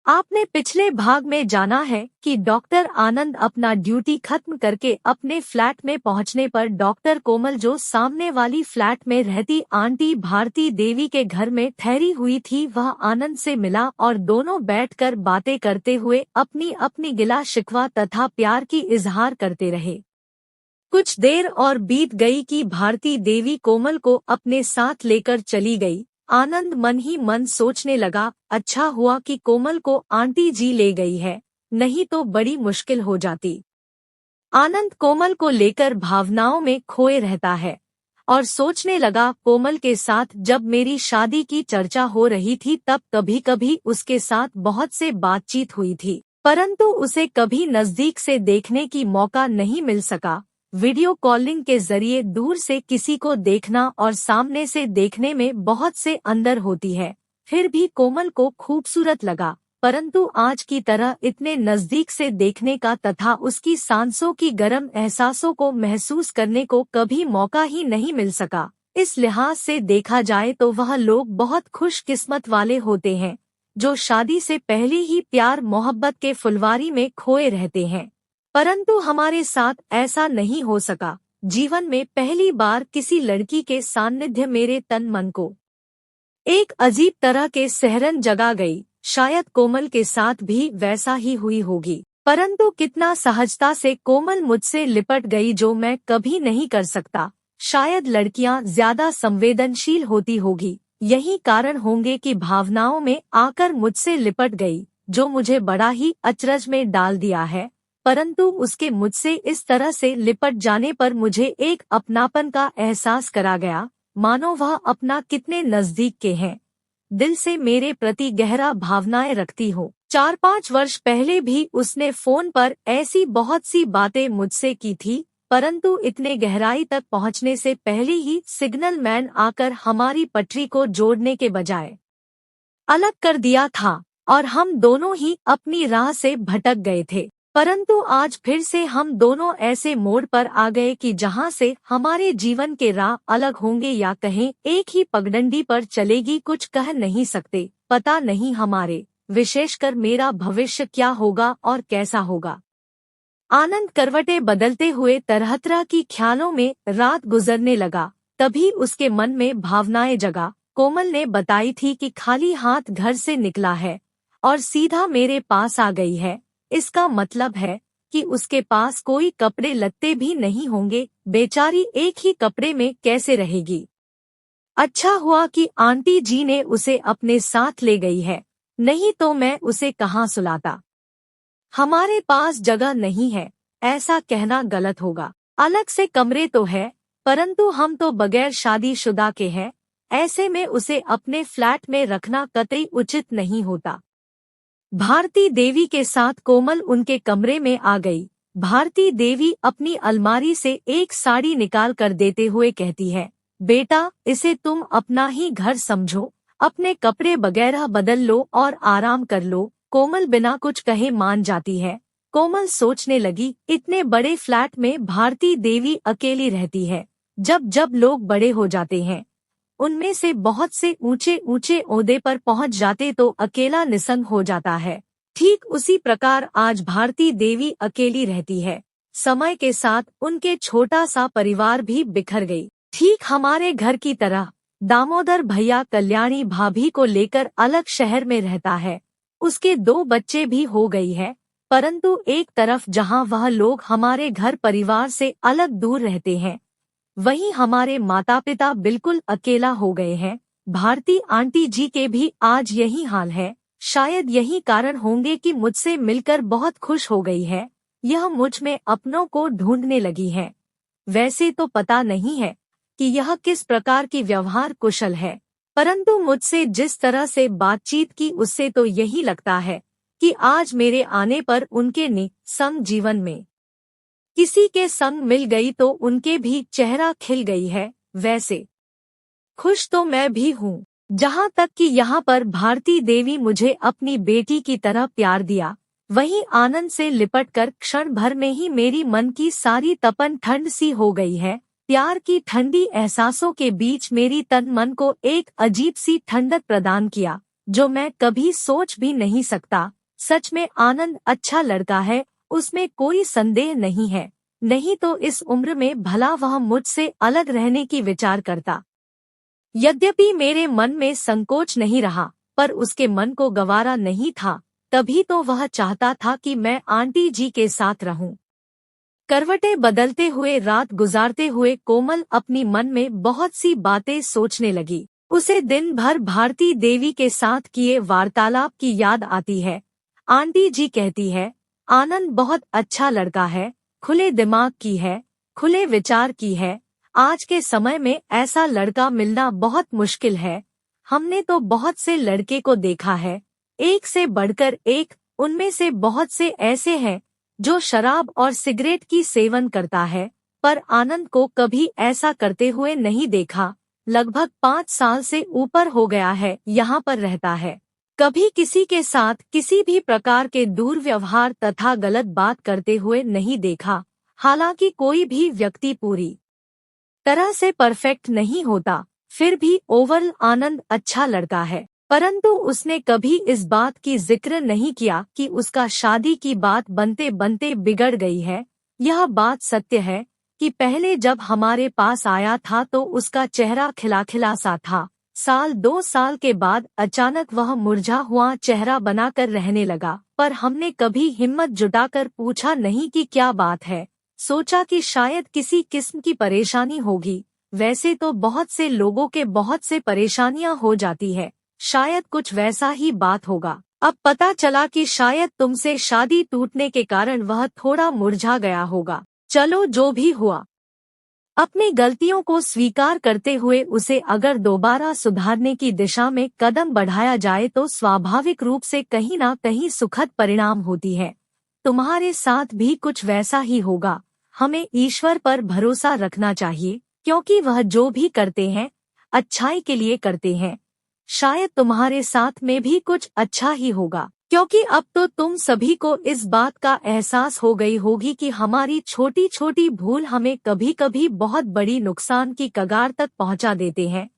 आपने पिछले भाग में जाना है कि डॉक्टर आनंद अपना ड्यूटी खत्म करके अपने फ्लैट में पहुंचने पर डॉक्टर कोमल जो सामने वाली फ्लैट में रहती आंटी भारती देवी के घर में ठहरी हुई थी वह आनंद से मिला और दोनों बैठकर बातें करते हुए अपनी अपनी गिला शिकवा तथा प्यार की इजहार करते रहे। कुछ देर और बीत गई कि भारती देवी कोमल को अपने साथ लेकर चली गई। आनंद मन ही मन सोचने लगा, अच्छा हुआ कि कोमल को आंटी जी ले गई है, नहीं तो बड़ी मुश्किल हो जाती। आनंद कोमल को लेकर भावनाओं में खोए रहता है और सोचने लगा, कोमल के साथ जब मेरी शादी की चर्चा हो रही थी तब कभी कभी उसके साथ बहुत से बातचीत हुई थी, परंतु उसे कभी नजदीक से देखने की मौका नहीं मिल सका। वीडियो कॉलिंग के जरिए दूर से किसी को देखना और सामने से देखने में बहुत से अंतर होती है। फिर भी कोमल को खूबसूरत लगा, परंतु आज की तरह इतने नजदीक से देखने का तथा उसकी सांसों की गर्म एहसासों को महसूस करने को कभी मौका ही नहीं मिल सका। इस लिहाज से देखा जाए तो वह लोग बहुत खुशकिस्मत वाले होते हैं जो शादी से पहले ही प्यार मोहब्बत के फुलवारी में खोए रहते हैं, परंतु हमारे साथ ऐसा नहीं हो सका। जीवन में पहली बार किसी लड़की के सान्निध्य मेरे तन मन को एक अजीब तरह के सहरन जगा गई। शायद कोमल के साथ भी वैसा ही हुई होगी, परंतु कितना सहजता से कोमल मुझसे लिपट गई जो मैं कभी नहीं कर सकता। शायद लड़कियां ज्यादा संवेदनशील होती होगी, यही कारण होंगे कि भावनाओं में आकर मुझसे लिपट गई, जो मुझे बड़ा ही अचरज में डाल दिया है। परंतु उसके मुझसे इस तरह से लिपट जाने पर मुझे एक अपनापन का एहसास करा गया, मानो वह अपना कितने नजदीक के हैं, दिल से मेरे प्रति गहरा भावनाएं रखती हो। 4-5 वर्ष पहले भी उसने फोन पर ऐसी बहुत सी बातें मुझसे की थी, परंतु इतने गहराई तक पहुंचने से पहले ही सिग्नल मैन आकर हमारी पटरी को जोड़ने के बजाय अलग कर दिया था और हम दोनों ही अपनी राह से भटक गए थे। परंतु आज फिर से हम दोनों ऐसे मोड़ पर आ गए कि जहां से हमारे जीवन के राह अलग होंगे या कहें एक ही पगडंडी पर चलेगी, कुछ कह नहीं सकते। पता नहीं हमारे, विशेषकर मेरा भविष्य क्या होगा और कैसा होगा। आनंद करवटें बदलते हुए तरह तरह की ख्यालों में रात गुजरने लगा। तभी उसके मन में भावनाएं जगा। कोमल ने बताई थी कि खाली हाथ घर से निकला है और सीधा मेरे पास आ गई है। इसका मतलब है कि उसके पास कोई कपड़े लत्ते भी नहीं होंगे। बेचारी एक ही कपड़े में कैसे रहेगी। अच्छा हुआ कि आंटी जी ने उसे अपने साथ ले गई है, नहीं तो मैं उसे कहाँ सुलाता। हमारे पास जगह नहीं है, ऐसा कहना गलत होगा। अलग से कमरे तो है, परंतु हम तो बगैर शादीशुदा के हैं। ऐसे में उसे अपने फ्लैट में रखना कतई उचित नहीं होता। भारती देवी के साथ कोमल उनके कमरे में आ गई। भारती देवी अपनी अलमारी से एक साड़ी निकाल कर देते हुए कहती है, बेटा इसे तुम अपना ही घर समझो, अपने कपड़े वगैरह बदल लो और आराम कर लो। कोमल बिना कुछ कहे मान जाती है। कोमल सोचने लगी, इतने बड़े फ्लैट में भारती देवी अकेली रहती है। जब जब लोग बड़े हो जाते हैं, उनमें से बहुत से ऊंचे ऊंचे ओहदे पर पहुंच जाते तो अकेला निसंग हो जाता है। ठीक उसी प्रकार आज भारती देवी अकेली रहती है। समय के साथ उनके छोटा सा परिवार भी बिखर गई। ठीक हमारे घर की तरह दामोदर भैया कल्याणी भाभी को लेकर अलग शहर में रहता है। उसके 2 बच्चे भी हो गई है, परंतु एक तरफ जहां वह लोग हमारे घर परिवार से अलग दूर रहते हैं, वहीं हमारे माता पिता बिल्कुल अकेला हो गए हैं। भारती आंटी जी के भी आज यही हाल है। शायद यही कारण होंगे कि मुझसे मिलकर बहुत खुश हो गई है। यह मुझ में अपनों को ढूंढने लगी है। वैसे तो पता नहीं है कि यह किस प्रकार की व्यवहार कुशल है, परंतु मुझसे जिस तरह से बातचीत की उससे तो यही लगता है कि आज मेरे आने पर उनके संग जीवन में किसी के संग मिल गई तो उनके भी चेहरा खिल गई है। वैसे खुश तो मैं भी हूँ। जहाँ तक कि यहाँ पर भारती देवी मुझे अपनी बेटी की तरह प्यार दिया, वहीं आनंद से लिपटकर क्षण भर में ही मेरी मन की सारी तपन ठंड सी हो गई है। प्यार की ठंडी एहसासों के बीच मेरी तन मन को एक अजीब सी ठंडक प्रदान किया। जो मैं कभी सोच भी नहीं सकता। सच में आनंद अच्छा लड़का है, उसमें कोई संदेह नहीं है। नहीं तो इस उम्र में भला वह मुझसे अलग रहने की विचार करता। यद्यपि मेरे मन में संकोच नहीं रहा, पर उसके मन को गवारा नहीं था। तभी तो वह चाहता था कि मैं आंटी जी के साथ रहूं। करवटें बदलते हुए रात गुजारते हुए कोमल अपनी मन में बहुत सी बातें सोचने लगी। उसे दिन भर भारती देवी के साथ किए वार्तालाप की याद आती है। आंटी जी कहती है, आनंद बहुत अच्छा लड़का है, खुले दिमाग की है, खुले विचार की है। आज के समय में ऐसा लड़का मिलना बहुत मुश्किल है। हमने तो बहुत से लड़के को देखा है, एक से बढ़कर एक। उनमें से बहुत से ऐसे हैं जो शराब और सिगरेट की सेवन करता है, पर आनंद को कभी ऐसा करते हुए नहीं देखा। लगभग 5 साल से ऊपर हो गया है यहाँ पर रहता है। कभी किसी के साथ किसी भी प्रकार के दुर्व्यवहार तथा गलत बात करते हुए नहीं देखा। हालांकि कोई भी व्यक्ति पूरी तरह से परफेक्ट नहीं होता, फिर भी ओवरऑल आनंद अच्छा लड़का है। परंतु उसने कभी इस बात की जिक्र नहीं किया कि उसका शादी की बात बनते बनते बिगड़ गई है। यह बात सत्य है कि पहले जब हमारे पास आया था तो उसका चेहरा खिलाखिला सा था। 1-2 साल के बाद अचानक वह मुरझा हुआ चेहरा बनाकर रहने लगा। पर हमने कभी हिम्मत जुटाकर पूछा नहीं कि क्या बात है। सोचा कि शायद किसी किस्म की परेशानी होगी। वैसे तो बहुत से लोगों के बहुत से परेशानियां हो जाती है, शायद कुछ वैसा ही बात होगा। अब पता चला कि शायद तुमसे शादी टूटने के कारण वह थोड़ा मुरझा गया होगा। चलो जो भी हुआ, अपनी गलतियों को स्वीकार करते हुए उसे अगर दोबारा सुधारने की दिशा में कदम बढ़ाया जाए तो स्वाभाविक रूप से कहीं ना कहीं सुखद परिणाम होती है। तुम्हारे साथ भी कुछ वैसा ही होगा। हमें ईश्वर पर भरोसा रखना चाहिए, क्योंकि वह जो भी करते हैं अच्छाई के लिए करते हैं। शायद तुम्हारे साथ में भी कुछ अच्छा ही होगा, क्योंकि अब तो तुम सभी को इस बात का एहसास हो गई होगी कि हमारी छोटी छोटी भूल हमें कभी कभी बहुत बड़ी नुकसान की कगार तक पहुंचा देते हैं,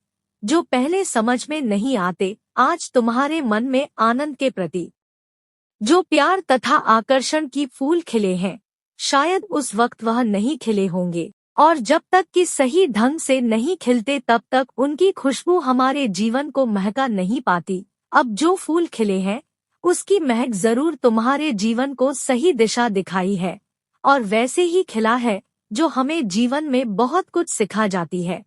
जो पहले समझ में नहीं आते। आज तुम्हारे मन में आनंद के प्रति जो प्यार तथा आकर्षण की फूल खिले हैं, शायद उस वक्त वह नहीं खिले होंगे, और जब तक कि सही ढंग से नहीं खिलते तब तक उनकी खुशबू हमारे जीवन को महका नहीं पाती। अब जो फूल खिले हैं उसकी महक जरूर तुम्हारे जीवन को सही दिशा दिखाई है, और वैसे ही खिला है जो हमें जीवन में बहुत कुछ सिखा जाती है।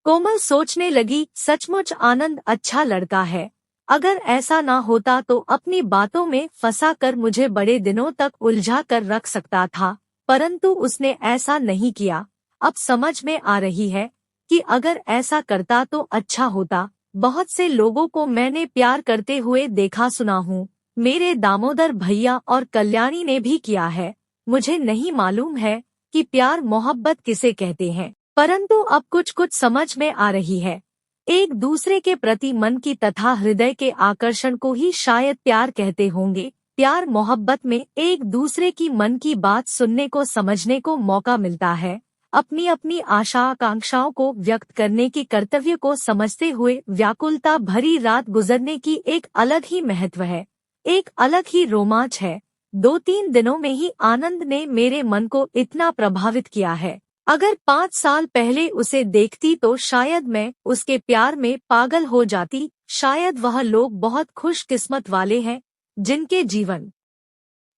कोमल सोचने लगी, सचमुच आनंद अच्छा लड़का है। अगर ऐसा ना होता तो अपनी बातों में फंसा कर मुझे बड़े दिनों तक उलझा कर रख सकता था, परंतु उसने ऐसा नहीं किया। अब समझ में आ रही है कि अगर ऐसा करता तो अच्छा होता। बहुत से लोगों को मैंने प्यार करते हुए देखा सुना हूँ। मेरे दामोदर भैया और कल्याणी ने भी किया है। मुझे नहीं मालूम है कि प्यार मोहब्बत किसे कहते हैं, परंतु अब कुछ कुछ समझ में आ रही है। एक दूसरे के प्रति मन की तथा हृदय के आकर्षण को ही शायद प्यार कहते होंगे। प्यार मोहब्बत में एक दूसरे की मन की बात सुनने को, समझने को मौका मिलता है। अपनी अपनी आशा आकांक्षाओं को व्यक्त करने की कर्तव्य को समझते हुए व्याकुलता भरी रात गुजरने की एक अलग ही महत्व है, एक अलग ही रोमांच है। 2-3 दिनों में ही आनंद ने मेरे मन को इतना प्रभावित किया है। अगर 5 साल पहले उसे देखती तो शायद मैं उसके प्यार में पागल हो जाती। शायद वह लोग बहुत खुशकिस्मत वाले हैं जिनके जीवन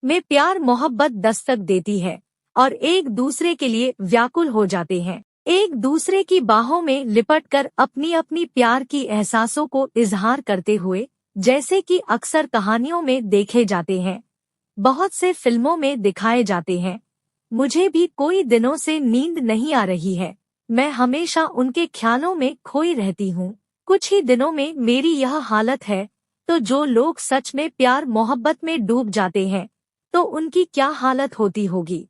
में प्यार मोहब्बत दस्तक देती है और एक दूसरे के लिए व्याकुल हो जाते हैं, एक दूसरे की बाहों में लिपटकर अपनी अपनी प्यार की एहसासों को इजहार करते हुए, जैसे कि अक्सर कहानियों में देखे जाते हैं, बहुत से फिल्मों में दिखाए जाते हैं। मुझे भी कोई दिनों से नींद नहीं आ रही है। मैं हमेशा उनके ख्यालों में खोई रहती हूँ। कुछ ही दिनों में मेरी यह हालत है, तो जो लोग सच में प्यार मोहब्बत में डूब जाते हैं तो उनकी क्या हालत होती होगी।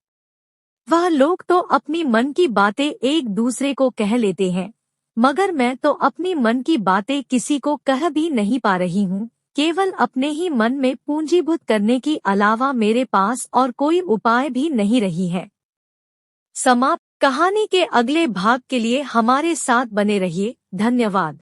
वह लोग तो अपनी मन की बातें एक दूसरे को कह लेते हैं, मगर मैं तो अपनी मन की बातें किसी को कह भी नहीं पा रही हूँ। केवल अपने ही मन में पूंजीभूत करने की अलावा मेरे पास और कोई उपाय भी नहीं रही है। समाप्त। कहानी के अगले भाग के लिए हमारे साथ बने रहिए। धन्यवाद।